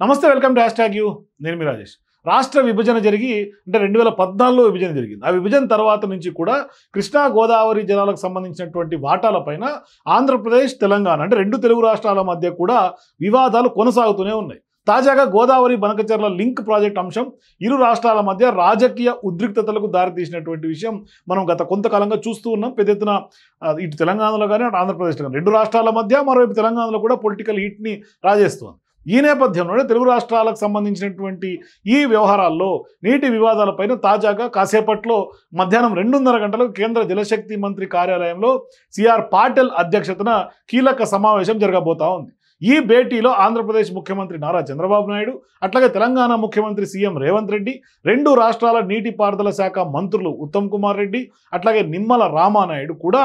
నమస్తే, welcome to #you. నేను మీ రాజేష్. రాష్ట్ర విభజన జరిగి అంటే 2014లో విభజన జరిగింది. ఆ విభజన తర్వాత నుంచి కూడా కృష్ణా గోదావరి జలాలకు సంబంధించినటువంటి వాటాలపైన ఆంధ్రప్రదేశ్, తెలంగాణ అంటే రెండు తెలుగు రాష్ట్రాల మధ్య కూడా వివాదాలు కొనసాగుతూనే ఉన్నాయి. తాజాగా గోదావరి బనకచెర్ల లింక్ ప్రాజెక్ట్ అంశం ఇరు రాష్ట్రాల మధ్య రాజకీయ ఉద్రిక్తతలకు దారితీసినటువంటి విషయం మనం గత కొంతకాలంగా చూస్తూ ఉన్నాం. పెద్ద ఎత్తున ఇటు తెలంగాణలో కానీ అటు ఆంధ్రప్రదేశ్లో కానీ రెండు రాష్ట్రాల మధ్య, మరోవైపు తెలంగాణలో కూడా పొలిటికల్ హీట్ని రాజేస్తుంది. ఈ నేపథ్యంలోనే తెలుగు రాష్ట్రాలకు సంబంధించినటువంటి ఈ వ్యవహారాల్లో నీటి వివాదాలపైన తాజాగా కాసేపట్లో మధ్యాహ్నం 2:30 గంటలకు కేంద్ర జలశక్తి మంత్రి కార్యాలయంలో సిఆర్ పాటిల్ అధ్యక్షతన కీలక సమావేశం జరగబోతా ఉంది. ఈ భేటీలో ఆంధ్రప్రదేశ్ ముఖ్యమంత్రి నారా చంద్రబాబు నాయుడు, అట్లాగే తెలంగాణ ముఖ్యమంత్రి సీఎం రేవంత్ రెడ్డి, రెండు రాష్ట్రాల నీటిపారుదల శాఖ మంత్రులు ఉత్తమ్ కుమార్ రెడ్డి, అట్లాగే నిమ్మల రామానాయుడు కూడా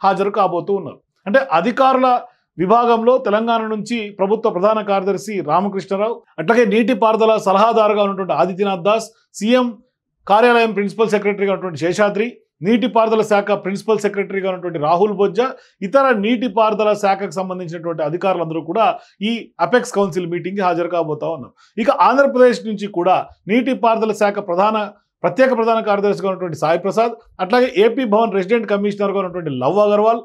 హాజరు కాబోతూ ఉన్నారు. అంటే అధికారుల విభాగంలో తెలంగాణ నుంచి ప్రభుత్వ ప్రధాన కార్యదర్శి రామకృష్ణరావు, అట్లాగే నీటిపారుదల సలహాదారుగా ఉన్నటువంటి ఆదిత్యనాథ్ దాస్, సీఎం కార్యాలయం ప్రిన్సిపల్ సెక్రటరీగా ఉన్నటువంటి శేషాద్రి, నీటిపారుదల శాఖ ప్రిన్సిపల్ సెక్రటరీగా ఉన్నటువంటి రాహుల్ బొజ్జా, ఇతర నీటిపారుదల శాఖకు సంబంధించినటువంటి అధికారులందరూ కూడా ఈ అపెక్స్ కౌన్సిల్ మీటింగ్కి హాజరు కాబోతా ఉన్నారు. ఇక ఆంధ్రప్రదేశ్ నుంచి కూడా నీటిపారుదల శాఖ ప్రత్యేక ప్రధాన కార్యదర్శిగా ఉన్నటువంటి సాయి ప్రసాద్, అట్లాగే ఏపీ భవన్ రెసిడెంట్ కమిషనర్గా ఉన్నటువంటి లవ్ అగర్వాల్,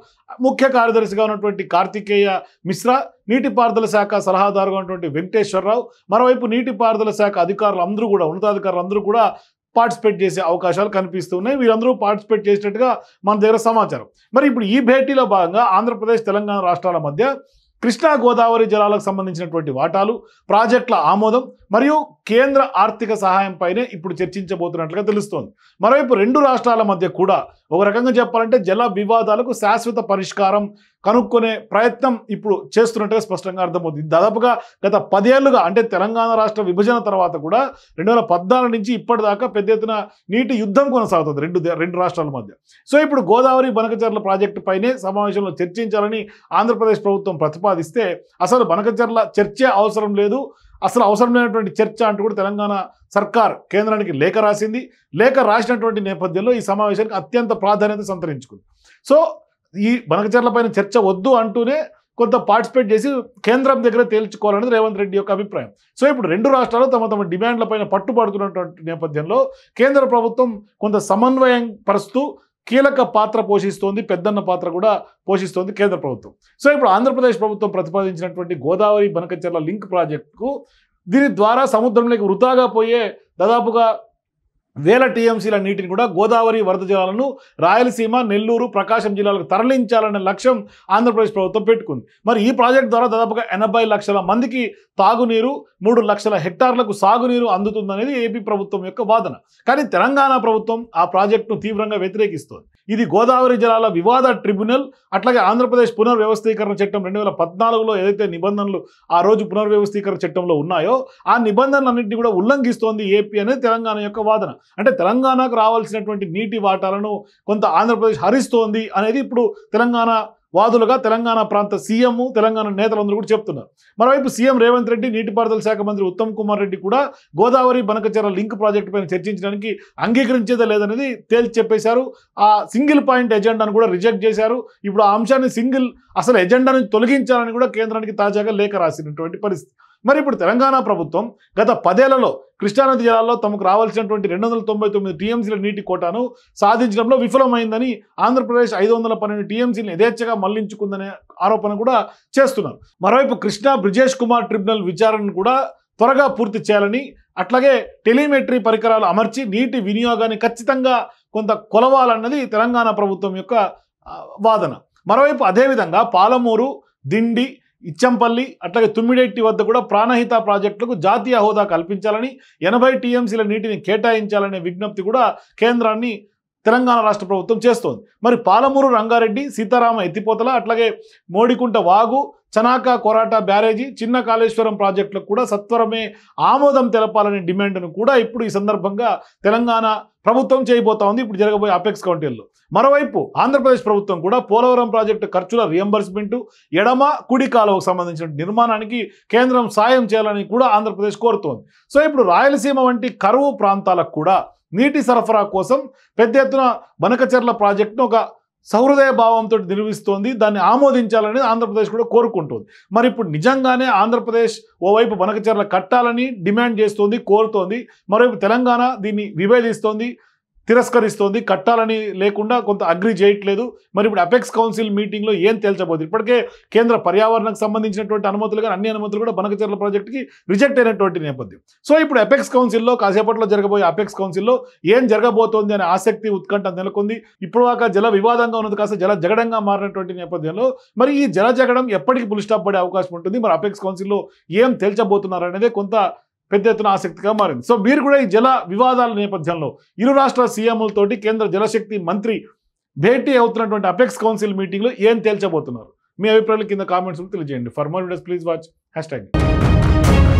ముఖ్య కార్యదర్శిగా ఉన్నటువంటి కార్తికేయ మిశ్రా, నీటిపారుదల శాఖ సలహాదారుగా ఉన్నటువంటి వెంకటేశ్వరరావు, మరోవైపు నీటిపారుదల శాఖ అధికారులు అందరూ కూడా, ఉన్నతాధికారులు అందరూ కూడా పార్టిసిపేట్ చేసే అవకాశాలు కనిపిస్తూ ఉన్నాయి. వీరందరూ పార్టిసిపేట్ చేసినట్టుగా మన దగ్గర సమాచారం. మరి ఇప్పుడు ఈ భేటీలో భాగంగా ఆంధ్రప్రదేశ్, తెలంగాణ రాష్ట్రాల మధ్య కృష్ణా గోదావరి జలాలకు సంబంధించినటువంటి వాటాలు, ప్రాజెక్టుల ఆమోదం మరియు కేంద్ర ఆర్థిక సహాయంపైనే ఇప్పుడు చర్చించబోతున్నట్లుగా తెలుస్తోంది. మరోవైపు రెండు రాష్ట్రాల మధ్య కూడా ఒక రకంగా చెప్పాలంటే జల వివాదాలకు శాశ్వత పరిష్కారం కనుక్కునే ప్రయత్నం ఇప్పుడు చేస్తున్నట్టుగా స్పష్టంగా అర్థమవుతుంది. దాదాపుగా గత 10 ఏళ్లుగా అంటే తెలంగాణ రాష్ట్ర విభజన తర్వాత కూడా 2014 నుంచి ఇప్పటిదాకా పెద్ద ఎత్తున నీటి యుద్ధం కొనసాగుతుంది రెండు రాష్ట్రాల మధ్య. సో ఇప్పుడు గోదావరి బనకచెర్ల ప్రాజెక్టు పైనే సమావేశంలో చర్చించాలని ఆంధ్రప్రదేశ్ ప్రభుత్వం ప్రతిపాదిస్తే అసలు బనకచెర్ల చర్చే అవసరం లేదు, అసలు అవసరం లేనటువంటి చర్చ అంటూ కూడా తెలంగాణ సర్కార్ కేంద్రానికి లేఖ రాసింది. లేఖ రాసినటువంటి నేపథ్యంలో ఈ సమావేశానికి అత్యంత ప్రాధాన్యత సంతరించుకుంది. సో ఈ బనకచెర్ల పైన చర్చ వద్దు అంటూనే కొంత పార్టిసిపేట్ చేసి కేంద్రం దగ్గర తేల్చుకోవాలనేది రేవంత్ రెడ్డి యొక్క అభిప్రాయం. సో ఇప్పుడు రెండు రాష్ట్రాలు తమ డిమాండ్ల పైన పట్టుబడుతున్నటువంటి నేపథ్యంలో కేంద్ర ప్రభుత్వం కొంత సమన్వయం పరుస్తూ కీలక పాత్ర పోషిస్తోంది, పెద్దన్న పాత్ర కూడా పోషిస్తోంది కేంద్ర ప్రభుత్వం. సో ఇప్పుడు ఆంధ్రప్రదేశ్ ప్రభుత్వం ప్రతిపాదించినటువంటి గోదావరి బనకచెర్ల లింక్ ప్రాజెక్టుకు దీని ద్వారా సముద్రంలోకి వృధాగా పోయే దాదాపుగా 1000 టీఎంసీల నీటిని కూడా గోదావరి వరద జలాలను రాయలసీమ, నెల్లూరు, ప్రకాశం జిల్లాలకు తరలించాలనే లక్ష్యం ఆంధ్రప్రదేశ్ ప్రభుత్వం పెట్టుకుంది. మరి ఈ ప్రాజెక్టు ద్వారా దాదాపుగా 80 లక్షల మందికి తాగునీరు, 3 లక్షల హెక్టార్లకు సాగునీరు అందుతుందనేది ఏపీ ప్రభుత్వం యొక్క వాదన. కానీ తెలంగాణ ప్రభుత్వం ఆ ప్రాజెక్టును తీవ్రంగా వ్యతిరేకిస్తోంది. ఇది గోదావరి జలాల వివాద ట్రిబ్యునల్, అట్లాగే ఆంధ్రప్రదేశ్ పునర్వ్యవస్థీకరణ చట్టం 2014లో ఏదైతే నిబంధనలు ఆ రోజు పునర్వ్యవస్థీకరణ చట్టంలో ఉన్నాయో ఆ నిబంధనలన్నింటినీ కూడా ఉల్లంఘిస్తోంది ఏపీ అనేది తెలంగాణ యొక్క వాదన. అంటే తెలంగాణకు రావాల్సినటువంటి నీటి వాటాలను కొంత ఆంధ్రప్రదేశ్ హరిస్తోంది అనేది ఇప్పుడు తెలంగాణ వాదులుగా తెలంగాణ ప్రాంత సీఎం, తెలంగాణ నేతలందరూ కూడా చెప్తున్నారు. మరోవైపు సీఎం రేవంత్ రెడ్డి, నీటిపారుదల శాఖ మంత్రి ఉత్తమ్ కుమార్ రెడ్డి కూడా గోదావరి బనకచెర్ల లింక్ ప్రాజెక్టు పైన చర్చించడానికి అంగీకరించేదే లేదనేది తేల్చి చెప్పేశారు. ఆ సింగిల్ పాయింట్ ఎజెండాను కూడా రిజెక్ట్ చేశారు. ఇప్పుడు ఆ అంశాన్ని అసలు ఎజెండా నుంచి తొలగించాలని కూడా కేంద్రానికి తాజాగా లేఖ రాసినటువంటి పరిస్థితి. మరి ఇప్పుడు తెలంగాణ ప్రభుత్వం గత 10 ఏళ్లలో కృష్ణానది జలాల్లో తమకు రావాల్సినటువంటి 299 టీఎంసీల నీటి కోటాను సాధించడంలో విఫలమైందని ఆంధ్రప్రదేశ్ 512 టీఎంసీలను యథేచ్ఛగా మళ్లించుకుందనే ఆరోపణ కూడా చేస్తున్నారు. మరోవైపు కృష్ణా బ్రిజేష్ కుమార్ ట్రిబ్యునల్ విచారణను కూడా త్వరగా పూర్తి చేయాలని, అట్లాగే టెలిమెట్రీ పరికరాలు అమర్చి నీటి వినియోగాన్ని ఖచ్చితంగా కొంత కొలవాలన్నది తెలంగాణ ప్రభుత్వం యొక్క వాదన. మరోవైపు అదేవిధంగా పాలమూరు, దిండి, ఇచ్చంపల్లి, అట్లాగే తుమ్మిడెట్టి వద్ద కూడా ప్రాణహిత ప్రాజెక్టులకు జాతీయ హోదా కల్పించాలని, 80 టీఎంసీల నీటిని కేటాయించాలనే విజ్ఞప్తి కూడా కేంద్రాన్ని తెలంగాణ రాష్ట్ర ప్రభుత్వం చేస్తోంది. మరి పాలమూరు రంగారెడ్డి, సీతారామ ఎత్తిపోతల, అట్లాగే మోడికుంట వాగు, చనాక కొరాట బ్యారేజీ, చిన్న కాళేశ్వరం ప్రాజెక్టులకు కూడా సత్వరమే ఆమోదం తెలపాలనే డిమాండ్ను కూడా ఇప్పుడు ఈ సందర్భంగా తెలంగాణ ప్రభుత్వం చేయబోతా ఉంది ఇప్పుడు జరగబోయే అపెక్స్ కౌన్సిల్లో. మరోవైపు ఆంధ్రప్రదేశ్ ప్రభుత్వం కూడా పోలవరం ప్రాజెక్టు ఖర్చుల రియంబర్స్మెంటు, ఎడమ కుడి కాలువకు సంబంధించిన నిర్మాణానికి కేంద్రం సాయం చేయాలని కూడా ఆంధ్రప్రదేశ్ కోరుతోంది. సో ఇప్పుడు రాయలసీమ వంటి కరువు ప్రాంతాలకు కూడా నీటి సరఫరా కోసం పెద్ద ఎత్తున బనకచెర్ల ప్రాజెక్టును ఒక సహృదయ భావంతో నిర్వహిస్తోంది, దాన్ని ఆమోదించాలని ఆంధ్రప్రదేశ్ కూడా కోరుకుంటుంది. మరి ఇప్పుడు నిజంగానే ఆంధ్రప్రదేశ్ ఓవైపు బనకచెర్ల కట్టాలని డిమాండ్ చేస్తోంది, కోరుతోంది, మరోవైపు తెలంగాణ దీన్ని విభేదిస్తోంది, తిరస్కరిస్తోంది, కట్టాలని లేకుండా కొంత అగ్రి చేయట్లేదు. మరి ఇప్పుడు అపెక్స్ కౌన్సిల్ మీటింగ్లో ఏం తేల్చబోతుంది? ఇప్పటికే కేంద్ర పర్యావరణకు సంబంధించినటువంటి అనుమతులు కానీ అన్ని అనుమతులు కూడా బనకచెర్ల ప్రాజెక్టుకి రిజెక్ట్ అయినటువంటి నేపథ్యం. సో ఇప్పుడు అపెక్స్ కౌన్సిల్లో కాసేపట్లో జరగబోయే అపెక్స్ కౌన్సిల్లో ఏం జరగబోతోంది అనే ఆసక్తి ఉత్కంఠ నెలకొంది. ఇప్పుడు దాకా జల వివాదంగా ఉన్నది కాస్త జల జగడంగా మారినటువంటి నేపథ్యంలో మరి ఈ జల జగడం ఎప్పటికీ ఫుల్ స్టాప్ పడే అవకాశం ఉంటుంది. మరి అపెక్స్ కౌన్సిల్లో ఏం తేల్చబోతున్నారు అనేది కొంత పెద్ద ఎత్తున ఆసక్తిగా మారింది. సో మీరు కూడా ఈ జల వివాదాల నేపథ్యంలో ఇరు రాష్ట్ర సీఎంలతోటి కేంద్ర జలశక్తి మంత్రి భేటీ అవుతున్నటువంటి అపెక్స్ కౌన్సిల్ మీటింగ్లో ఏం తేల్చబోతున్నారు? మీ అభిప్రాయాలు కింద కామెంట్స్ తెలియజేయండి. For more videos please watch #.